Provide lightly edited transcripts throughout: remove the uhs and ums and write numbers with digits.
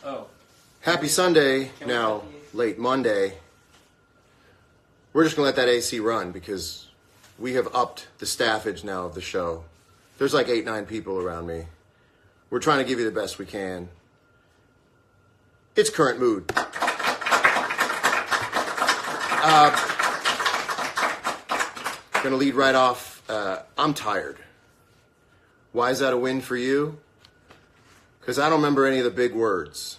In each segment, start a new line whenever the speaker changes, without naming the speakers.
Oh.
Happy Sunday, now late Monday. We're just going to let that AC run because we have upped the staffage now of the show. There's like 8-9 people around me. We're trying to give you the best we can. It's Current Mood. Going to lead right off. I'm tired. Why is that a win for you? Because I don't remember any of the big words.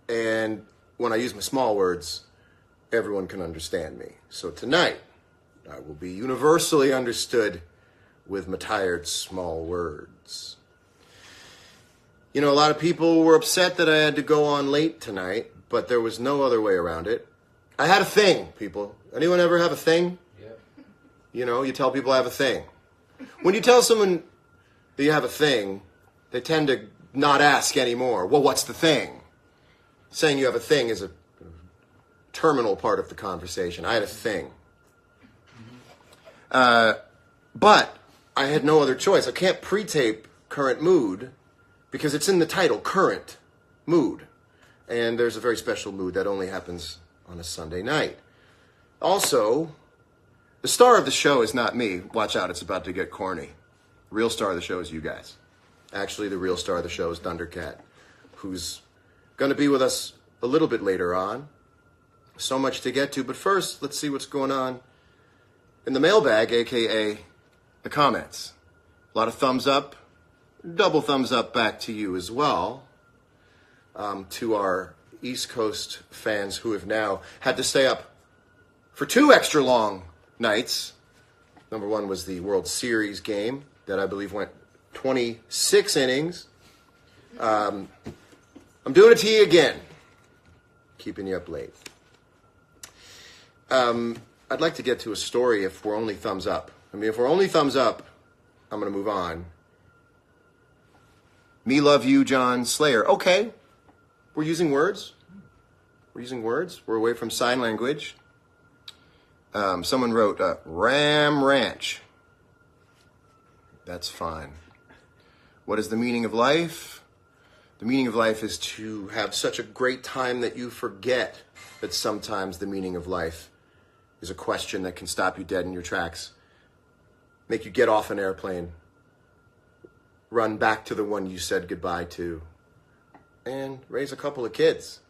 And when I use my small words, everyone can understand me. So tonight, I will be universally understood with my tired small words. You know, a lot of people were upset that I had to go on late tonight, but there was no other way around it. I had a thing, people. Anyone ever have a thing?
Yeah.
You know, you tell people I have a thing. When you tell someone that you have a thing, they tend to not ask anymore. Well, what's the thing? Saying you have a thing is a terminal part of the conversation. I had a thing. But I had no other choice. I can't pre-tape Current Mood because it's in the title, Current Mood. And there's a very special mood that only happens on a Sunday night. Also, the star of the show is not me. Watch out, it's about to get corny. The real star of the show is you guys. Actually, the real star of the show is Thundercat, who's going to be with us a little bit later on. So much to get to, but first, let's see what's going on in the mailbag, aka the comments. A lot of thumbs up, double thumbs up back to you as well. To our East Coast fans who have now had to stay up for 2 extra long nights. Number one was the World Series game that I believe went 26 innings. I'm doing it to you again, keeping you up late. I'd like to get to a story if we're only thumbs up. I mean, if we're only thumbs up, I'm going to move on. Me love you, John Slayer. Okay, we're using words. We're using words. We're away from sign language. Someone wrote Ram Ranch. That's fine. What is the meaning of life? The meaning of life is to have such a great time that you forget that sometimes the meaning of life is a question that can stop you dead in your tracks, make you get off an airplane, run back to the one you said goodbye to, and raise a couple of kids,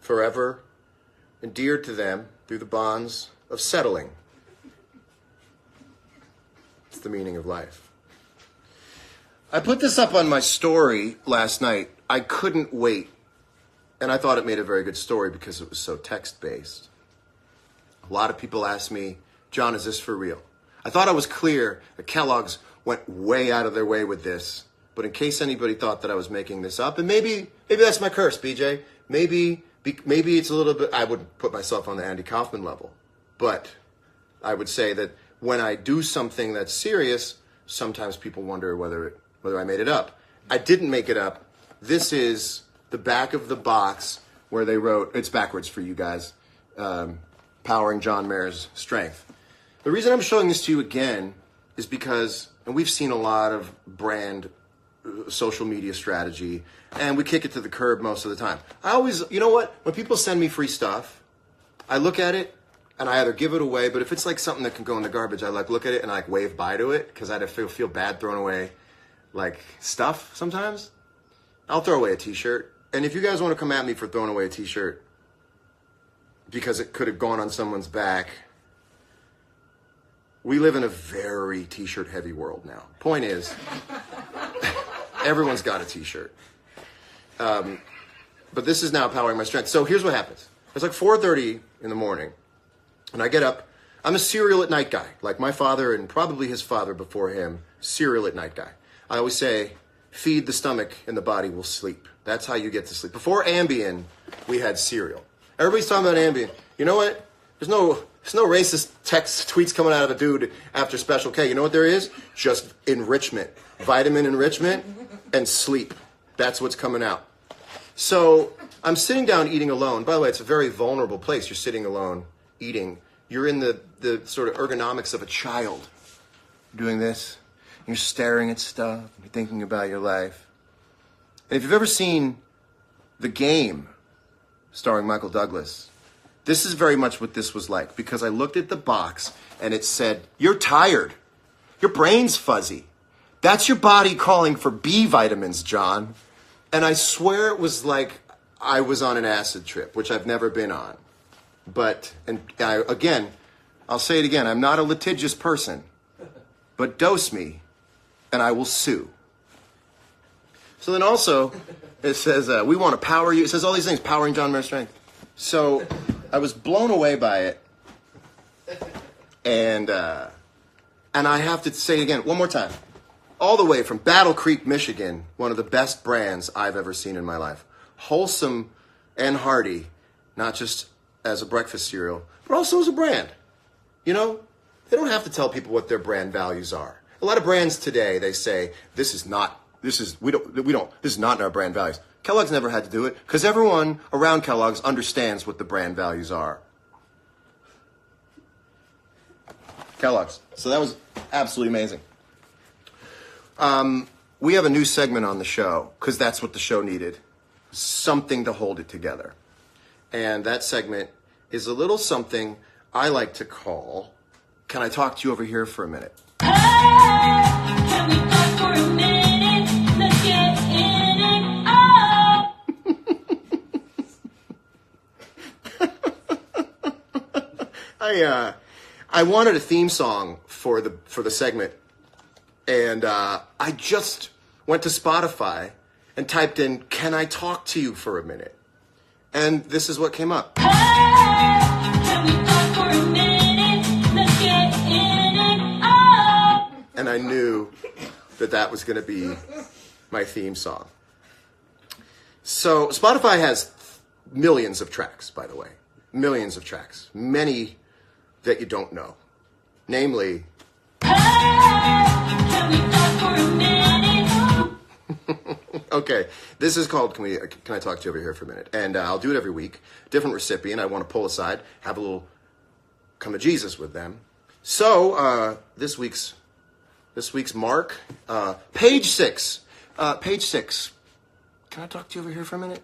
forever endeared to them through the bonds of settling. It's the meaning of life. I put this up on my story last night. I couldn't wait. And I thought it made a very good story because it was so text-based. A lot of people asked me, John, is this for real? I thought I was clear that Kellogg's went way out of their way with this. But in case anybody thought that I was making this up, and maybe that's my curse, BJ. Maybe it's a little bit, I would put myself on the Andy Kaufman level. But I would say that when I do something that's serious, sometimes people wonder whether I made it up. I didn't make it up. This is the back of the box where they wrote, it's backwards for you guys, Powering John Mayer's Strength. The reason I'm showing this to you again is because, and we've seen a lot of brand social media strategy, and we kick it to the curb most of the time. I always, you know what? When people send me free stuff, I look at it, and I either give it away, but if it's like something that can go in the garbage, I like look at it and I like wave bye to it, because I feel bad throwing away like stuff sometimes. I'll throw away a t-shirt. And if you guys want to come at me for throwing away a t-shirt because it could have gone on someone's back, we live in a very t-shirt heavy world now. Point is, everyone's got a t-shirt. But this is now Powering My Strength. So here's what happens. It's like 4:30 in the morning, and I get up. I'm a cereal at night guy, like my father and probably his father before him, cereal at night guy. I always say, feed the stomach and the body will sleep. That's how you get to sleep. Before Ambien, we had cereal. Everybody's talking about Ambien. You know what? There's no racist text tweets coming out of a dude after Special K. You know what there is? Just enrichment. Vitamin enrichment and sleep. That's what's coming out. So I'm sitting down eating alone. By the way, it's a very vulnerable place. You're sitting alone, eating. You're in the sort of ergonomics of a child doing this. You're staring at stuff. You're thinking about your life. And if you've ever seen The Game, starring Michael Douglas. This is very much what this was like, because I looked at the box and it said, "You're tired. Your brain's fuzzy. That's your body calling for B vitamins, John." And I swear it was like I was on an acid trip, which I've never been on. But, again, I'll say it again, I'm not a litigious person, but dose me and I will sue. So then also, it says, we want to power you. It says all these things, powering John Mayer strength. So I was blown away by it. And I have to say it again, one more time. All the way from Battle Creek, Michigan, one of the best brands I've ever seen in my life. Wholesome and hearty, not just as a breakfast cereal, but also as a brand. You know, they don't have to tell people what their brand values are. A lot of brands today, they say, this is not in our brand values. Kellogg's never had to do it because everyone around Kellogg's understands what the brand values are. Kellogg's. So that was absolutely amazing. We have a new segment on the show because that's what the show needed. Something to hold it together. And that segment is a little something I like to call, "Can I talk to you over here for a minute?"
Hey, can we talk for a minute? Let's get in it out.
I wanted a theme song for the segment, and I just went to Spotify and typed in, "Can I talk to you for a minute?" And this is what came up.
Hey, can we talk for a minute? Let's get in it out.
And I knew that was going to be my theme song. So Spotify has millions of tracks, by the way. Millions of tracks. Many that you don't know. Namely,
Hey, can we talk for a minute?
okay, this is called Can I Talk to You Over Here for a Minute? And I'll do it every week. Different recipient. I want to pull aside, have a little come to Jesus with them. So this week's mark, page 6. Page 6. Can I talk to you over here for a minute?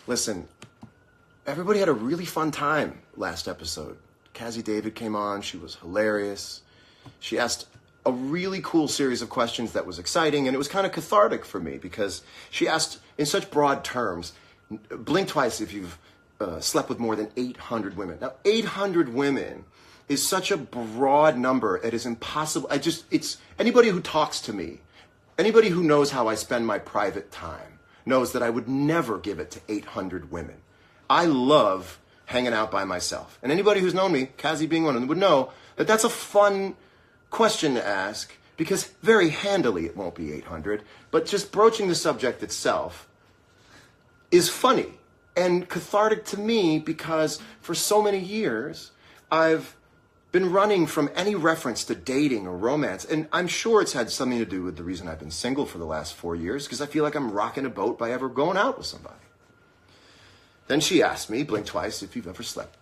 Listen, everybody had a really fun time last episode. Cassie David came on. She was hilarious. She asked a really cool series of questions that was exciting, and it was kind of cathartic for me because she asked in such broad terms, blink twice if you've slept with more than 800 women. Now, 800 women is such a broad number, it is impossible. It's anybody who talks to me, anybody who knows how I spend my private time, knows that I would never give it to 800 women. I love hanging out by myself. And anybody who's known me, Cassie being one of them, would know that that's a fun question to ask, because very handily it won't be 800, but just broaching the subject itself is funny and cathartic to me, because for so many years I've been running from any reference to dating or romance, and I'm sure it's had something to do with the reason I've been single for the last 4 years, because I feel like I'm rocking a boat by ever going out with somebody. Then she asked me, blink twice, if you've ever slept.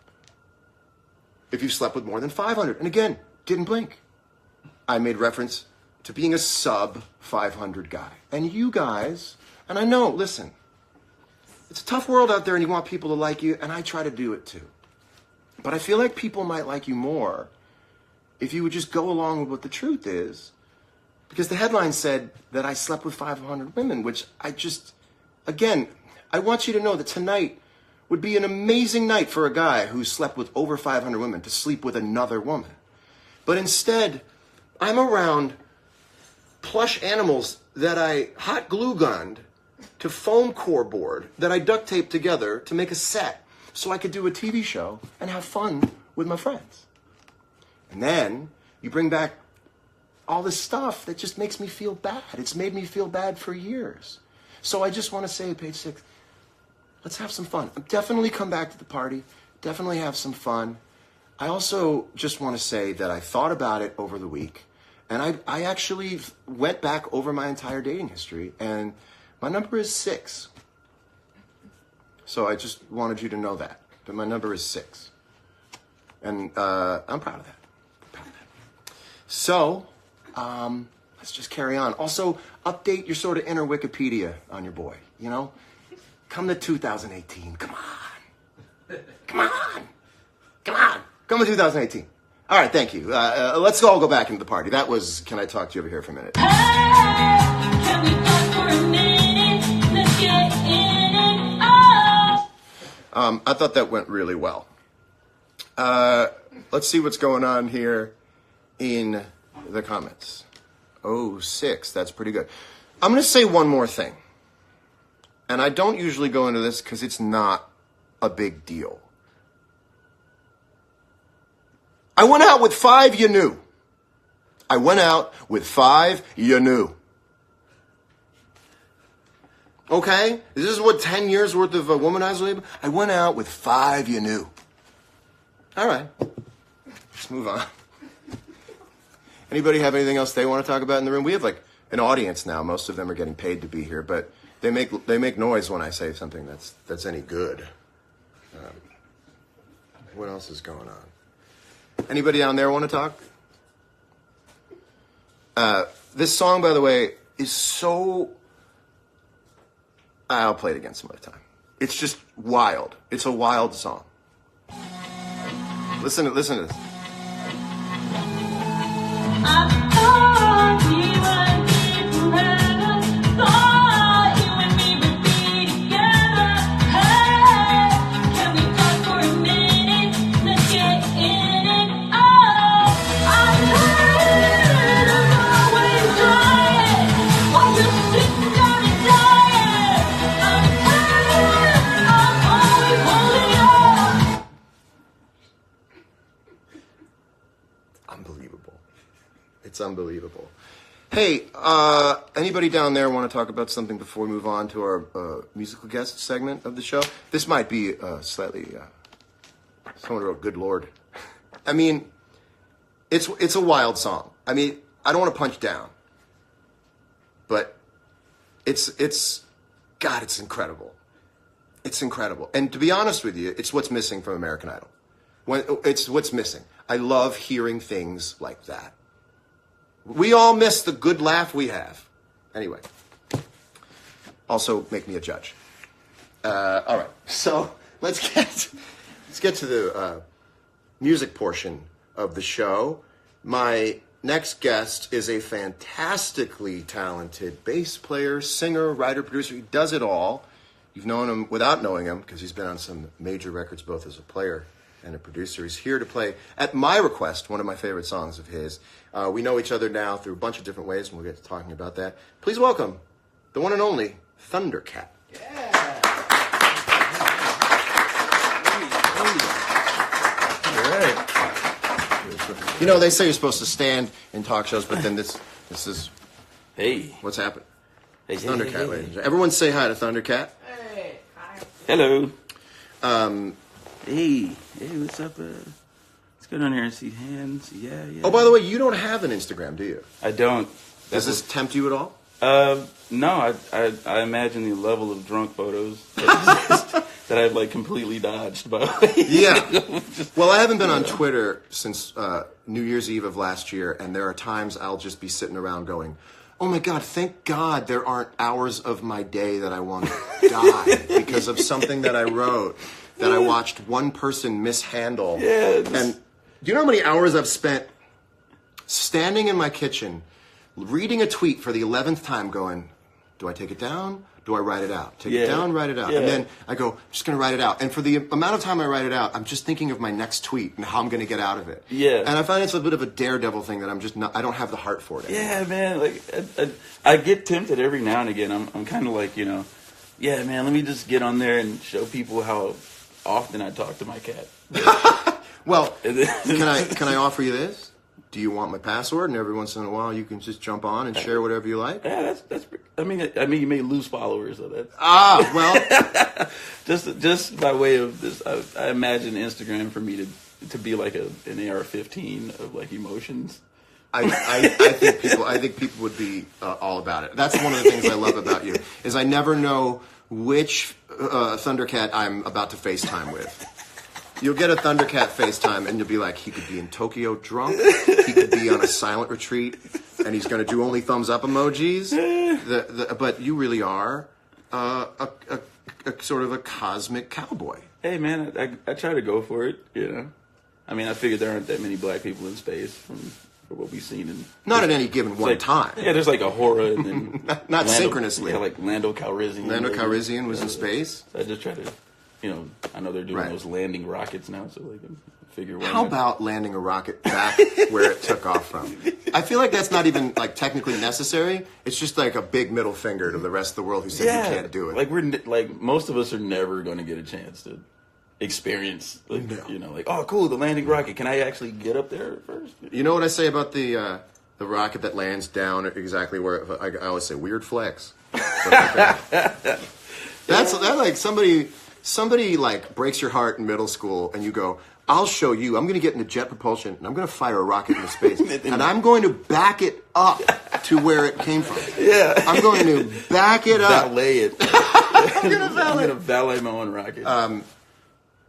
If you've slept with more than 500. And again, didn't blink. I made reference to being a sub 500 guy. And you guys, and I know, listen, it's a tough world out there and you want people to like you, and I try to do it too. But I feel like people might like you more if you would just go along with what the truth is. Because the headline said that I slept with 500 women, which again, I want you to know that tonight would be an amazing night for a guy who slept with over 500 women to sleep with another woman. But instead, I'm around plush animals that I hot glue gunned to foam core board that I duct taped together to make a set so I could do a TV show and have fun with my friends. And then you bring back all this stuff that just makes me feel bad. It's made me feel bad for years. So I just want to say, page 6, let's have some fun. Definitely come back to the party. Definitely have some fun. I also just want to say that I thought about it over the week, and I actually went back over my entire dating history, and my number is 6. So I just wanted you to know that my number is 6. And I'm proud of that. So, let's just carry on. Also, update your sort of inner Wikipedia on your boy, you know? Come to 2018. Come on. Come on. Come on. Come to 2018. All right, thank you. Let's all go back into the party. That was Can I Talk to You Over Here for a Minute?
Hey, can we talk for a minute? Let's get in it. Oh.
I thought that went really well. Let's see what's going on here in the comments. Oh, 6. That's pretty good. I'm going to say one more thing. And I don't usually go into this because it's not a big deal. I went out with 5 you knew. I went out with 5 you knew. Okay? This is what 10 years worth of womanizer labor? I went out with 5 you knew. All right. Let's move on. Anybody have anything else they want to talk about in the room? We have like an audience now. Most of them are getting paid to be here, but they make noise when I say something that's any good. What else is going on? Anybody down there want to talk? This song, by the way, is so... I'll play it again some other time. It's just wild. It's a wild song. Listen to this.
I thought we would be forever. Thought you and me would be together. Hey, can we talk for a minute? Let's get in it. Oh, I'm tired of always trying while you're sitting down and dying. I'm tired of always holding on.
Unbelievable. It's unbelievable. Hey, anybody down there want to talk about something before we move on to our musical guest segment of the show? This might be slightly... someone wrote, good Lord. I mean, it's a wild song. I mean, I don't want to punch down. But it's God, it's incredible. It's incredible. And to be honest with you, it's what's missing from American Idol. It's what's missing. I love hearing things like that. We all miss the good laugh we have. Anyway, also make me a judge. All right, so let's get to the music portion of the show. My next guest is a fantastically talented bass player, singer, writer, producer. He does it all. You've known him without knowing him because he's been on some major records both as a player and a producer. He's here to play, at my request, one of my favorite songs of his. We know each other now through a bunch of different ways, and we'll get to talking about that. Please welcome the one and only Thundercat.
All right.
You know, they say you're supposed to stand in talk shows, but then this is
Hey.
what's happened.
Hey,
It's Thundercat, ladies and gentlemen. Everyone say hi to Thundercat.
Hello. Hey, what's up? Let's go down here and see hands. Yeah.
Oh, by the way, you don't have an Instagram, do you?
I don't.
Does this tempt you at all?
No. I imagine the level of drunk photos that I've like completely dodged. By the way.
Yeah. Well, I haven't been on Twitter since New Year's Eve of last year, and there are times I'll just be sitting around going, oh my God, thank God there aren't hours of my day that I want to die because of something that I wrote that I watched one person mishandle.
Yeah,
And do you know how many hours I've spent standing in my kitchen, reading a tweet for the 11th time going, do I take it down? Do I write it out? Take it
Yeah.
down, write it out.
Yeah.
And then I go, I'm just going to write it out. And for the amount of time I write it out, I'm just thinking of my next tweet and how I'm going to get out of it.
Yeah.
And I find it's a bit of a daredevil thing that I'm just not, I don't have the heart for it anymore.
Yeah, man. Like I get tempted every now and again. I'm kind of like, yeah, man. Let me just get on there and show people how often I talk to my cat.
Well, can I offer you this? Do you want my password? And every once in a while, you can just jump on and share whatever you like.
Yeah, that's. I mean, you may lose followers, so that's
Well,
just by way of this. I imagine Instagram for me to be like an AR-15 of like emotions.
I think people would be all about it. That's one of the things I love about you is I never know which Thundercat I'm about to FaceTime with. You'll get a Thundercat FaceTime and you'll be like, he could be in Tokyo drunk, he could be on a silent retreat, and he's going to do only thumbs up emojis. But you really are a sort of a cosmic cowboy.
Hey, man, I try to go for it, you know. I mean, I figured there aren't that many black people in space from what we've seen.
Not at any given one time.
Yeah, there's like Ahura and then...
not synchronously.
Yeah, like Lando Calrissian.
Lando Calrissian was in space.
So I just try to, you know, I know they're doing
Right.
those landing rockets now, so like figure one.
How about landing a rocket back where it took off from? I feel like that's not even like technically necessary. It's just like a big middle finger to the rest of the world who says you can't do it.
Like like most of us are never going to get a chance to experience, like, you know, like, oh, cool, the landing rocket. Can I actually get up there first?
You know what I say about the rocket that lands down exactly where I always say weird flex. That's like somebody like breaks your heart in middle school and you go, I'll show you. I'm going to get into jet propulsion and I'm going to fire a rocket into space and I'm going to back it up to where it came from.
Yeah.
I'm going to back it up.
Valet it.
I'm going to
valet my own rocket.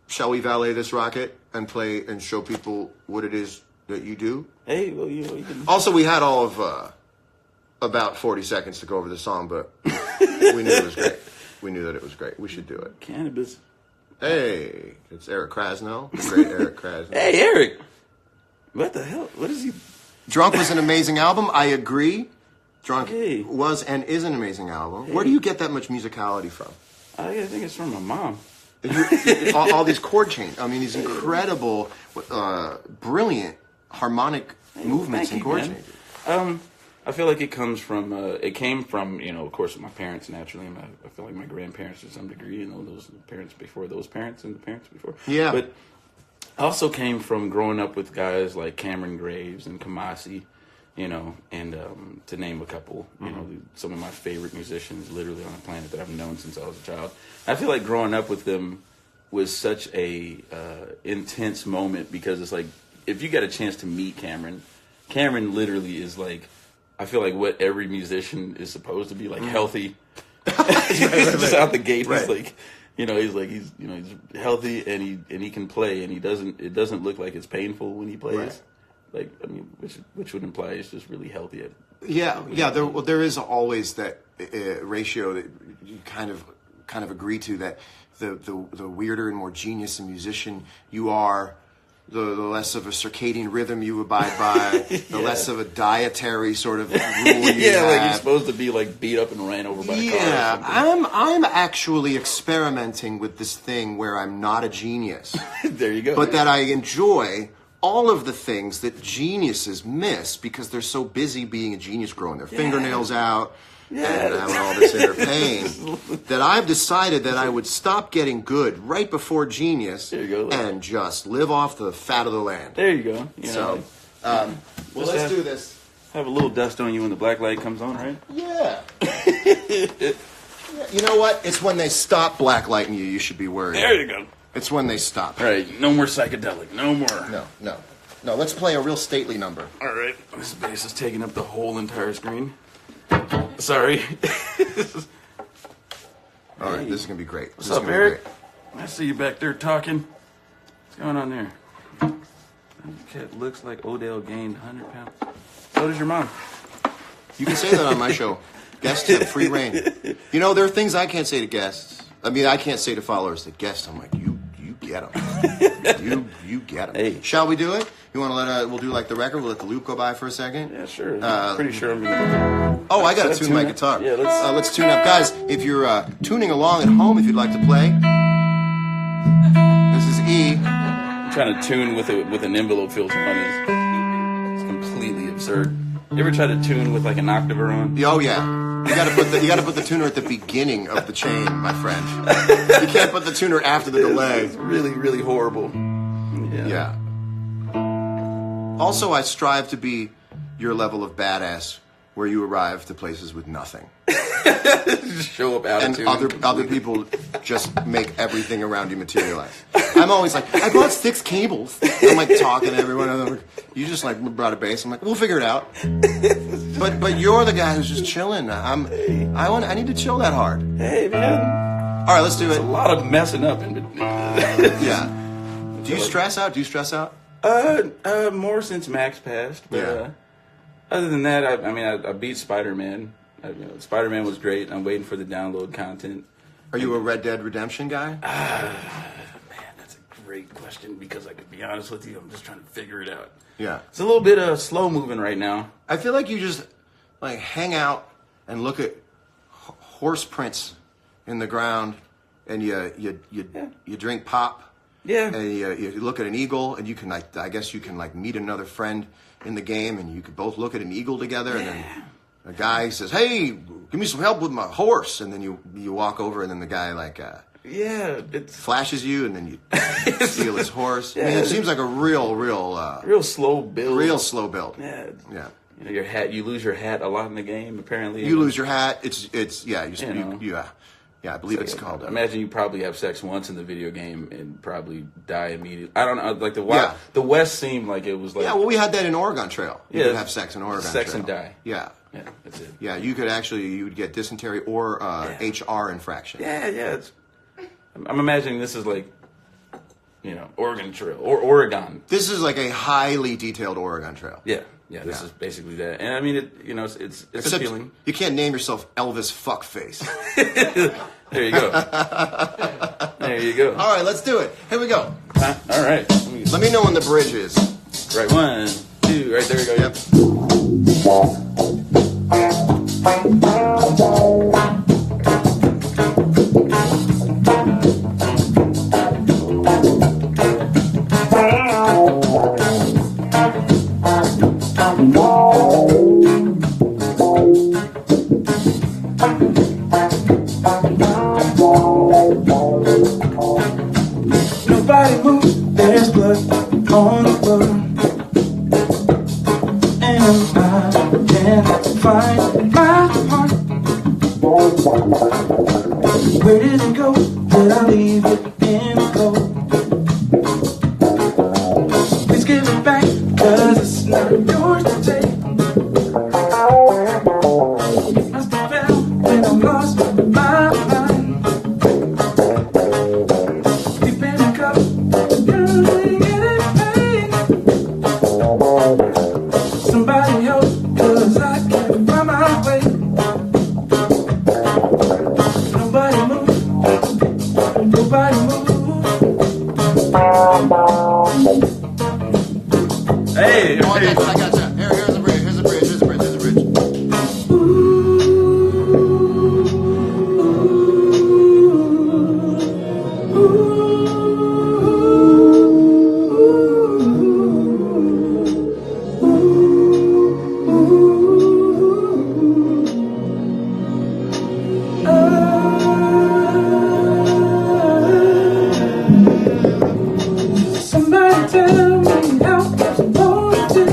Shall we valet this rocket and play and show people what it is that you do?
Hey, well, you know, you can...
Also, we had all of about 40 seconds to go over the song, but we knew it was great. We knew that it was great. We should do it.
Cannabis.
Hey, it's Eric Krasno, the great Eric Krasno.
Hey, Eric. What the hell? What is he?
Drunk was an amazing album. I agree. Drunk
Hey.
was and is an amazing album. Where do you get that much musicality from?
I think it's from my mom.
all these chord changes. I mean, these incredible, brilliant harmonic movements and chord changes.
I feel like it came from, you know, of course, my parents naturally, and I feel like my grandparents to some degree, you know, those parents before those parents and the parents before.
Yeah.
But also came from growing up with guys like Cameron Graves and Kamasi, you know, and to name a couple, you know, some of my favorite musicians literally on the planet that I've known since I was a child. I feel like growing up with them was such a intense moment because it's like, if you get a chance to meet Cameron literally is like, I feel like what every musician is supposed to be, like healthy. Just out the gate, he's like, you know, he's healthy and he can play and it doesn't look like it's painful when he plays.
Right.
Like, I mean, which would imply he's just really healthy.
Yeah. There is always that ratio that you kind of agree to, that the weirder and more genius a musician you are, the less of a circadian rhythm you abide by, the less of a dietary sort of rule you have.
Like you're supposed to be like beat up and ran over by a car.
Yeah, I'm actually experimenting with this thing where I'm not a genius.
There you go.
But that I enjoy all of the things that geniuses miss because they're so busy being a genius, growing their fingernails out and having all this inner pain, that I've decided that I would stop getting good right before genius and just live off the fat of the land.
There you go. You
So,
know,
well, let's do this.
have a little dust on you when the black light comes on, right?
Yeah. You know what? It's when they stop blacklighting you should be worried.
There you go.
It's when they stop.
All right, no more psychedelic, no more.
No, let's play a real stately number.
All right, this bass is taking up the whole entire screen. Sorry.
All right, this is going to be great.
What's up, Eric? I see you back there talking. What's going on there? That cat looks like Odell gained 100 pounds. So does your mom.
You can say that on my show. Guests have free reign. You know, there are things I can't say to guests. I mean, I can't say to followers that guests, I'm like, you get them. you get them.
Hey.
Shall we do it? You want to we'll do like the record, we'll let the loop go by for a second?
Yeah, sure. I'm pretty sure I'm gonna.
Oh, I got to
Let's
tune my
tune up.
guitar.
Yeah,
let's tune up. Guys, if you're tuning along at home, if you'd like to play, this is E.
I'm trying to tune with an envelope filter on this. It's completely absurd. You ever try to tune with like an octaver on?
Oh yeah. You got to put the tuner at the beginning of the chain, my friend. You can't put the tuner after the delay.
It's really, really horrible.
Yeah. Also, I strive to be your level of badass, where you arrive to places with nothing,
Just show up out
and
of tune.
other people just make everything around you materialize. I'm always like, I brought 6 cables. I'm like talking to everyone. I'm like, you just like brought a bass. I'm like, we'll figure it out. But you're the guy who's just chilling. I need to chill that hard.
Hey man,
All right, let's do it.
a lot of messing up in
Yeah. Do you stress out?
more since Max passed, but Other than that, I beat Spider-Man. Spider-Man was great. I'm waiting for the download content.
Are you a Red Dead Redemption guy?
Man, that's a great question because I could be honest with you, I'm just trying to figure it out.
Yeah.
It's a little bit slow moving right now.
I feel like you just like hang out and look at horse prints in the ground, and you drink pop.
Yeah.
And you look at an eagle, and you can I guess you can meet another friend in the game, and you could both look at an eagle together, and then a guy says, "Hey, give me some help with my horse," and then you walk over, and then the guy
it's
flashes you, and then you steal his horse. I mean, it seems like a real
slow build.
real slow build.
Yeah.
Yeah.
Your hat, you lose your hat a lot in the game. Apparently,
You lose your hat. It's I believe it's
So,
called.
Imagine you probably have sex once in the video game and probably die immediately. I don't know. Like
Yeah.
the West seemed like it was like
Yeah, well, we had that in Oregon Trail. You
Yeah.
could have sex in Oregon
sex
Trail.
and die.
Yeah.
Yeah, that's it.
Yeah, you would get dysentery or HR infraction.
Yeah. I'm imagining this is like, Oregon Trail or Oregon.
This is like a highly detailed Oregon Trail.
Yeah. This is basically that. And I mean, it's
Except
appealing.
you can't name yourself Elvis Fuckface.
There you go. There you go.
All right, let's do it. Here we go.
All right.
Let me know when the bridge is.
Right, 1, 2, right there we go.
Yep.
Nobody moves, there's blood on the floor, and I can't find my heart. Where did it go? Did I leave it in the cold? Please give it back, 'cause it's not yours to take. Must have fell when I lost my mind. Deep in the cup, you're getting paid. Somebody help, 'cause I can't find my way. Nobody move, nobody move.
Hey,
Oh, I gotcha. Here's the bridge. Here's the bridge. Here's the bridge. Here's the bridge.
Somebody tell me how I'm supposed to.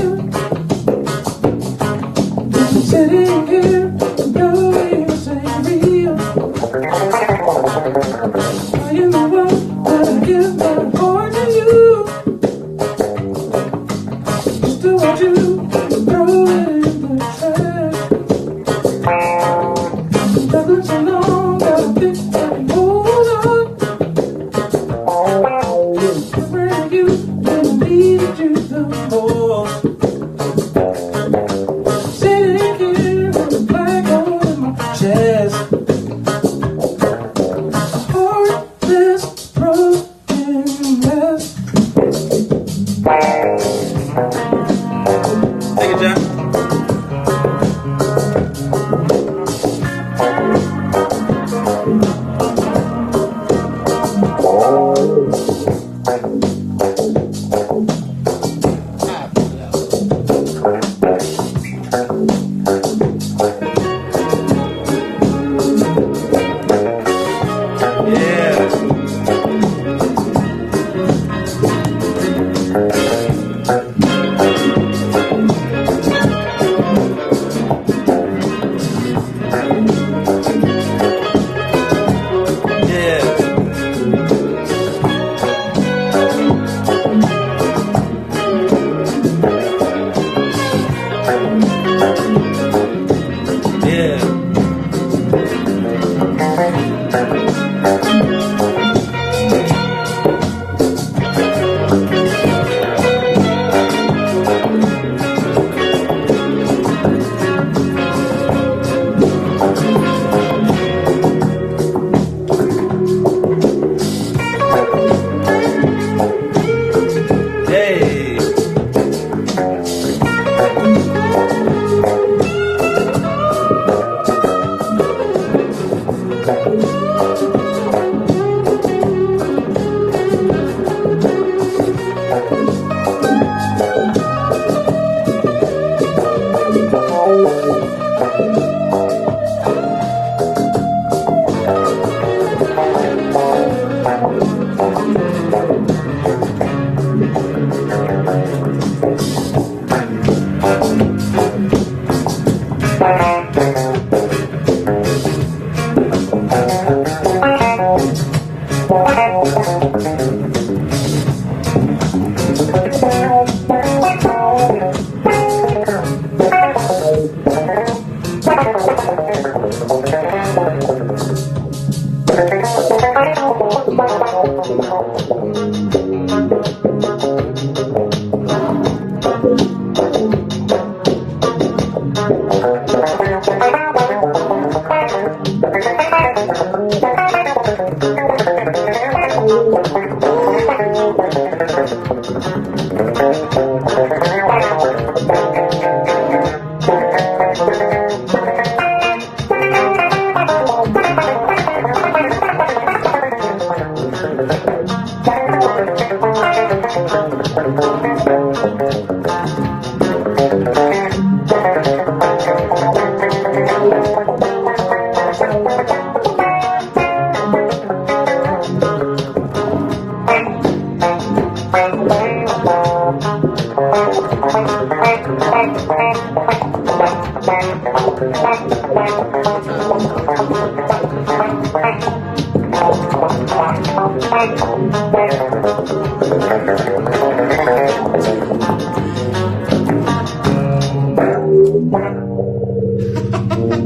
Sitting here, knowing this ain't real. Why in the world would I give my heart to you? Just to watch you throw it in the trash. Nothing so long, gotta think I can hold on. Where you when I needed you the most. Sitting here with a black hole in my chest. A heartless, broken mess.
Take it, John.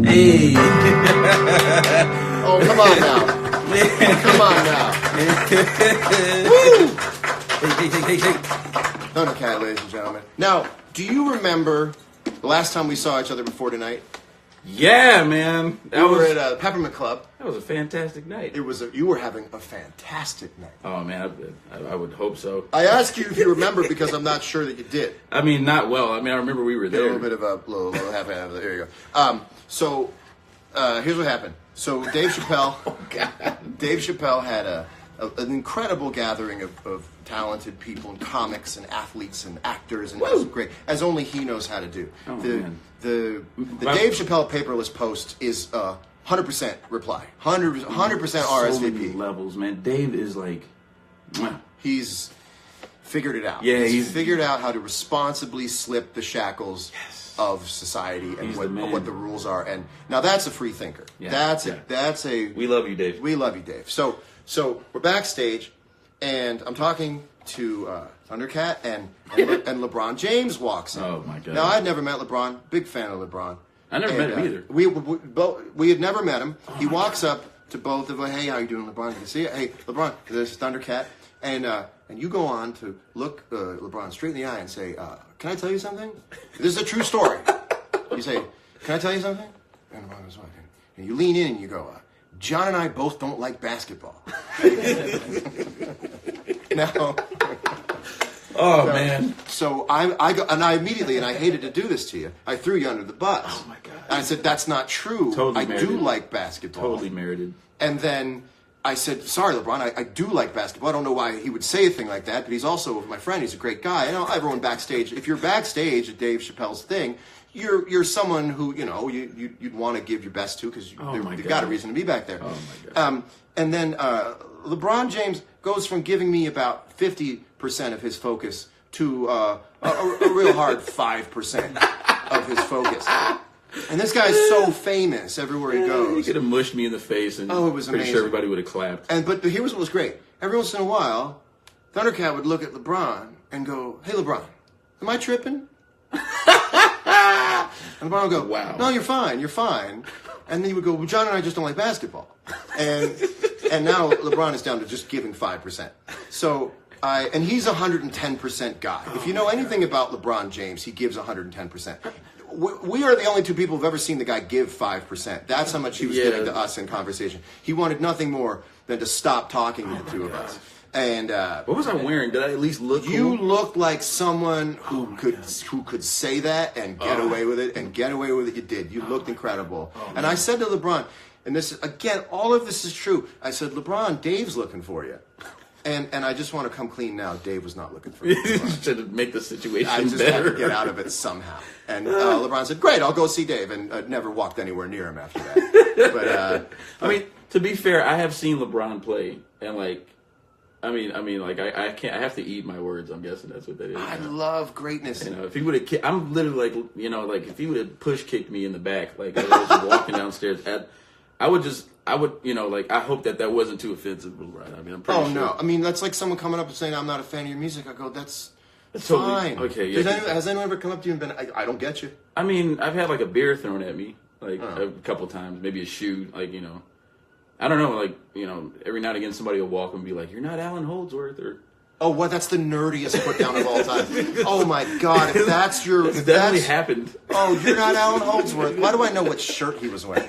Hey.
Oh, come on now. Come on now.
Hey.
Thundercat, ladies and gentlemen. Now, do you remember the last time we saw each other before tonight?
Yeah, man.
We were at the Peppermint Club.
That was a fantastic night.
You were having a fantastic night.
Oh, man, I would hope so.
I ask you if you remember because I'm not sure that you did.
I mean, not well. I mean, I remember we were
A
there.
little bit of a little half. There you go. So here's what happened. So Dave Chappelle.
Oh, God.
Dave Chappelle had an incredible gathering of talented people and comics and athletes and actors, and it was great, as only he knows how to do.
Oh,
the
man.
the Dave Chappelle paperless post is 100% reply, 100% RSVP.
So many levels, man. Dave is like, mwah.
He's figured it out.
Yeah,
he's figured out how to responsibly slip the shackles of society and
He's the man.
what the rules are. And now that's a free thinker.
Yeah,
That's
yeah.
that's a
We love you, Dave.
we love you, Dave. So we're backstage, and I'm talking to Thundercat, and LeBron James walks in.
Oh, my God.
Now I'd never met LeBron. Big fan of LeBron.
I never met him either.
We had never met him. He walks up to both of us. Hey, how you doing, LeBron? Good to see you. Hey, LeBron, this is Thundercat, and you go on to look LeBron straight in the eye and say, "Can I tell you something? This is a true story." You say, "Can I tell you something?" And LeBron goes, "What?" And you lean in and you go, "John and I both don't like basketball." Now.
Oh, man.
So I go, and I immediately, and I hated to do this to you, I threw you under the bus.
Oh, my God.
And I said, that's not true.
Totally
I do
merited.
like basketball.
Totally merited.
And then I said, sorry, LeBron, I do like basketball. I don't know why he would say a thing like that, but he's also my friend. He's a great guy. You know, everyone backstage, if you're backstage at Dave Chappelle's thing, you're someone who, you know, you'd want to give your best to because you've got a reason to be back there.
Oh, my God.
And then LeBron James goes from giving me about 50% of his focus to a real hard 5% of his focus. And this guy's so famous everywhere he
He
goes.
could have mushed me in the face, and
Oh, it was
pretty
amazing.
sure everybody would have clapped.
But here's what was great. Every once in a while, Thundercat would look at LeBron and go, "Hey, LeBron, am I tripping?" And LeBron would go,
Wow.
"No, you're fine. You're fine." And then he would go, "Well, John and I just don't like basketball." And now LeBron is down to just giving 5%. So and he's a 110% guy. If you know anything about LeBron James, he gives 110%. We are the only two people who've ever seen the guy give 5%. That's how much he was giving to us in conversation. He wanted nothing more than to stop talking to the two of us. And
What was I wearing? Did I at least look
you
cool?
looked like someone who could say that and get away with it, and get away with it. You did. You looked incredible. And I said to LeBron, and this is, again, all of this is true. I said, LeBron, Dave's looking for you. And I just want to come clean now. Dave was not looking for me.
To make the situation
I just
better.
had to get out of it somehow. And LeBron said, great, I'll go see Dave. And never walked anywhere near him after that. But
I mean, to be fair, I have seen LeBron play, and like, I mean, like I can't. I have to eat my words. I'm guessing that's what that is.
I love greatness.
You know, if he would have, I'm literally like, you know, like if he would have push kicked me in the back, like as I was walking downstairs, I would, you know, like I hope that wasn't too offensive, right? I mean, I'm pretty
Oh
sure.
no! I mean, that's like someone coming up and saying, "I'm not a fan of your music." I go, "That's
totally
fine."
okay. Yeah.
Has anyone ever come up to you and been, "I don't get you"?
I mean, I've had like a beer thrown at me, like a couple times, maybe a shoe, like, you know, I don't know, like, you know, every now and again somebody will walk and be like, "You're not Alan Holdsworth," or
Oh, what? That's the nerdiest put down of all time. Oh my God! If that's your,
it's
if
definitely
that's,
happened.
oh, you're not Alan Holdsworth. Why do I know what shirt he was wearing?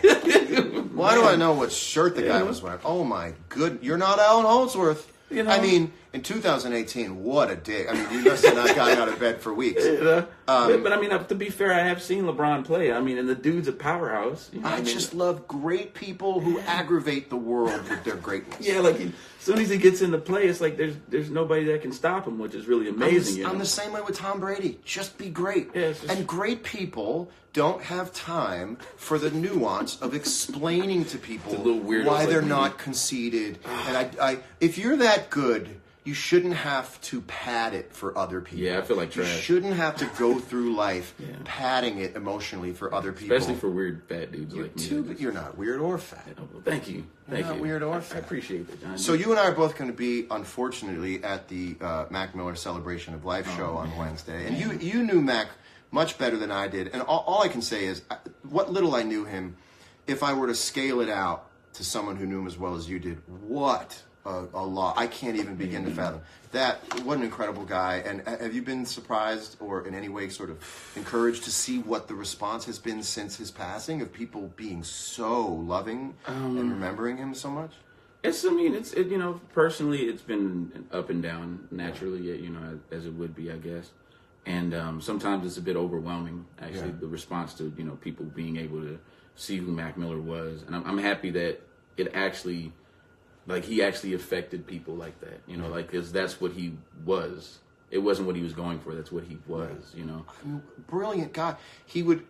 Why do I know what shirt the guy was wearing? Oh my good, you're not Alan Holdsworth.
You know?
I mean, in 2018, what a day. I mean, you must have not gotten out of bed for weeks.
But I mean, to be fair, I have seen LeBron play. I mean, and the dude's a powerhouse. You know what
I
I mean?
just love great people who aggravate the world with their greatness.
Yeah, like as soon as he gets into play, it's like there's nobody that can stop him, which is really amazing. You know?
I'm the same way with Tom Brady. Just be great.
Yeah, it's just-
And great people don't have time for the nuance of explaining to people
To little weirdos
why
like
they're
me.
not conceited. And if you're that good, you shouldn't have to pad it for other people.
Yeah, I feel like
you
trash.
shouldn't have to go through life
Yeah.
padding it emotionally for other people.
Especially for weird fat dudes
you
like me.
too, but you're not weird or fat.
Oh, well, thank you. Thank
not
you.
weird or
I
fat.
appreciate that, John.
So you and I are both going to be, unfortunately, at the Mac Miller Celebration of Life show on Wednesday. And you knew Mac much better than I did. And all I can say is, what little I knew him, if I were to scale it out to someone who knew him as well as you did, what a lot. I can't even begin to fathom. What an incredible guy. And have you been surprised or in any way sort of encouraged to see what the response has been since his passing, of people being so loving and remembering him so much?
I mean, you know, personally, it's been up and down naturally, you know, as it would be, I guess. And sometimes it's a bit overwhelming, actually, the response to, you know, people being able to see who Mac Miller was. And I'm happy that it actually, like, he actually affected people like that, you know, like, because that's what he was. It wasn't what he was going for. That's what he was, you know.
Brilliant guy. He would,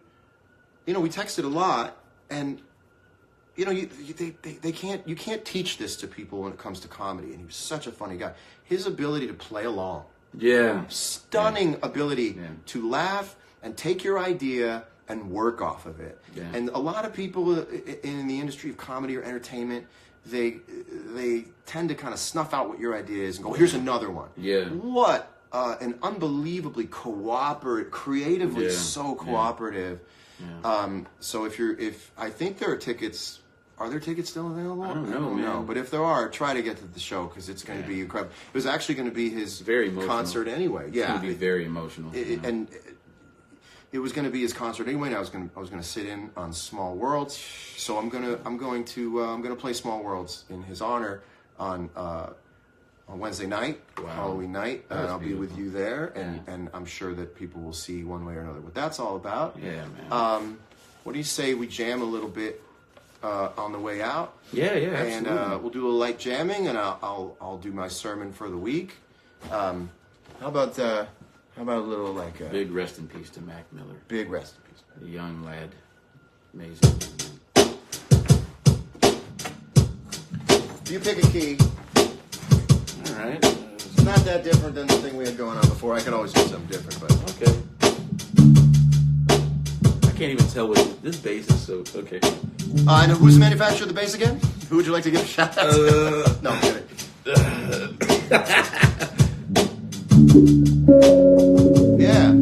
you know, we texted a lot, and you know, you can't teach this to people when it comes to comedy. And he was such a funny guy. His ability to play along,
Yeah.
stunning ability
Yeah.
to laugh and take your idea and work off of it.
Yeah.
And a lot of people in the industry of comedy or entertainment, they tend to kind of snuff out what your idea is and go, here's another one.
Yeah.
What an unbelievably creatively
Yeah.
so cooperative. So if I think there are tickets. Are there tickets still available?
I don't know, man.
But if there are, try to get to the show because it's going to be incredible. It was actually going to be his
Very emotional.
concert anyway.
It's
Yeah,
going to be very emotional. you know.
and it was going to be his concert anyway. And I was going to sit in on Small Worlds. So I'm going to play Small Worlds in his honor on Wednesday night,
Wow.
Halloween night, and
That's
I'll be with
beautiful.
you there. And I'm sure that people will see one way or another what that's all about.
Yeah, man.
What do you say we jam a little bit on the way out?
yeah,
And
absolutely.
we'll do a light jamming, and I'll do my sermon for the week. How about a little like a
Big rest in peace to Mac Miller.
big rest in peace.
A young lad. Amazing.
You pick a key.
All right.
It's not that different than the thing we had going on before. I could always do something different, but
Okay. I can't even tell what this bass is, so okay.
and who's the manufacturer of the bass again? Who would you like to give a shout out to? No, I'm kidding. Yeah.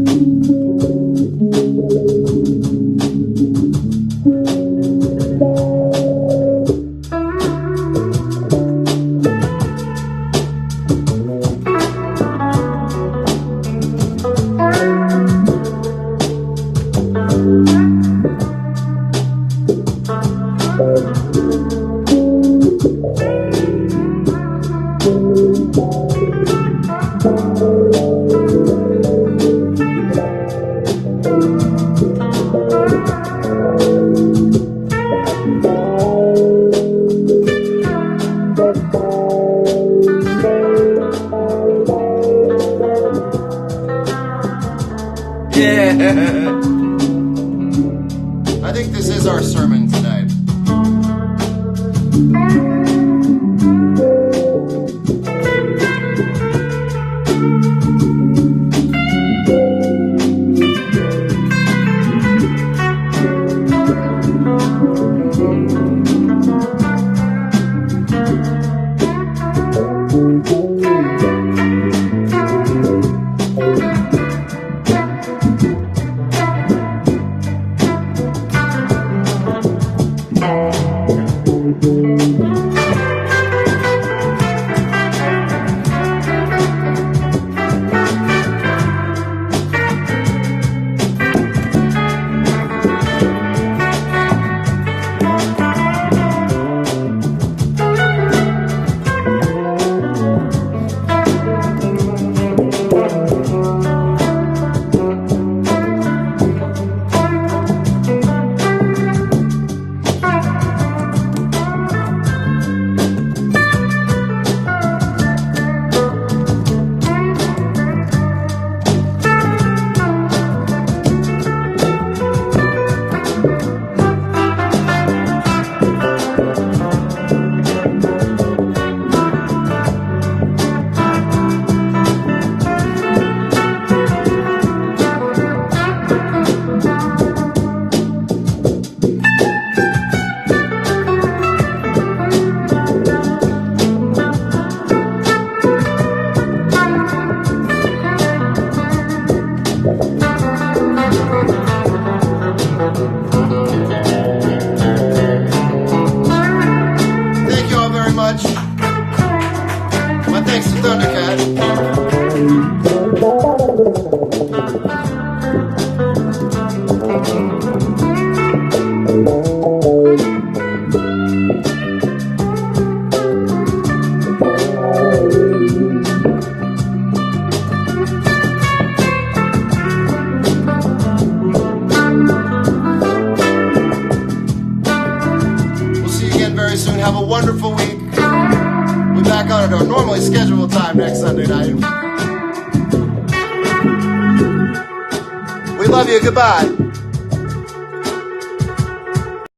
Thank you all very much. My thanks to Thundercat. We'll see you again very soon. Have a wonderful week. We'll be back on at our normally scheduled time next Sunday night. We love you. Goodbye.